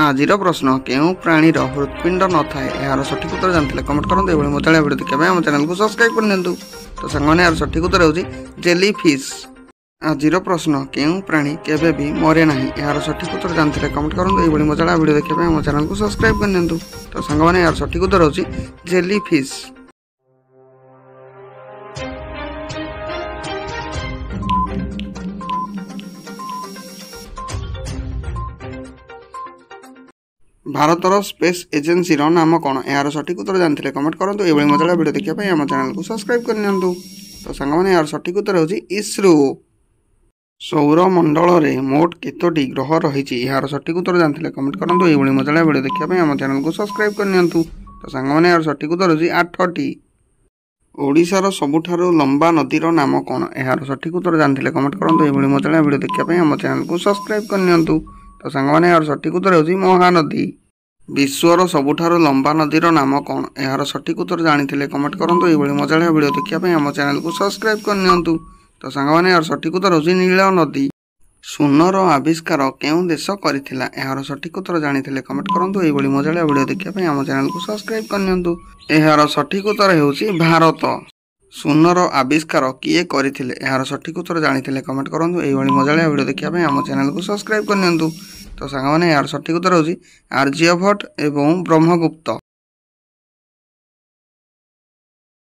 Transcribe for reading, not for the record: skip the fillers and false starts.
आजिर प्रश्न केउं प्राणीर हृत्पिंड न थाए यार सठिक उत्तर जानते कमेंट करते ये मजालिया भिडियो देखा आम चैनल को सब्सक्राइब कर तो सांगने यार सठिक उत्तर होची जेली फिश। आजिर प्रश्न केउं प्राणी केबे भी मरे ना यार सठिक उत्तर जानते कमेंट करते ये मजालिया भिडियो देखा आम चैनल को सब्सक्राइब कर तो सांगने यार सठिक उत्तर होची जेली फिश। भारतर स्पेस एजेंसी नाम कौन यार सठिक उत्तर जानते कमेंट करते ये मजालिया भिडियो देखा आम चैनल को सब्सक्राइब कर तो सांगने यार सठिक उत्तर होची इसरो। सौरमंडल में मोट केतोटी ग्रह रही यार सठिक उत्तर जानते कमेंट करते ये मजालिया भिडियो देखा आम चैनल को सब्सक्राइब कर तो सांगने यार सठिक उत्तर होची 8टी। ओडिशार सबुठारु लंबा नदीर नाम कौन यार सठिक उत्तर जानते कमेंट करते ये मजालिया भिडियो देखा आम चैनल को सब्सक्राइब कर तो सांगने यार सठिक उत्तर होची महानदी। विश्वर सबुठारु लंबा नदीर नाम कौन यार सठिक उत्तर जानते कमेंट करते ये मजालिया भिडियो देखा आम चैनल को सब्सक्राइब कर तो सांगने यार सठिक उत्तर होची नील नदी। सुनर आविष्कार केउं देश करथिला यार सठिक उत्तर जानते कमेंट करते ये मजालिया भिडियो देखा आम चैनल को सब्सक्राइब कर यार सठिक उत्तर होची भारत। सुनर आविष्कार किए करथिले यार सठिक उत्तर जानते कमेंट करते ये मजालिया भिडियो देखा आम चैनल को सब्सक्राइब कर तो सांगने यार सठिक उत्तर होची आर्यभट्ट एवं ब्रह्मगुप्त।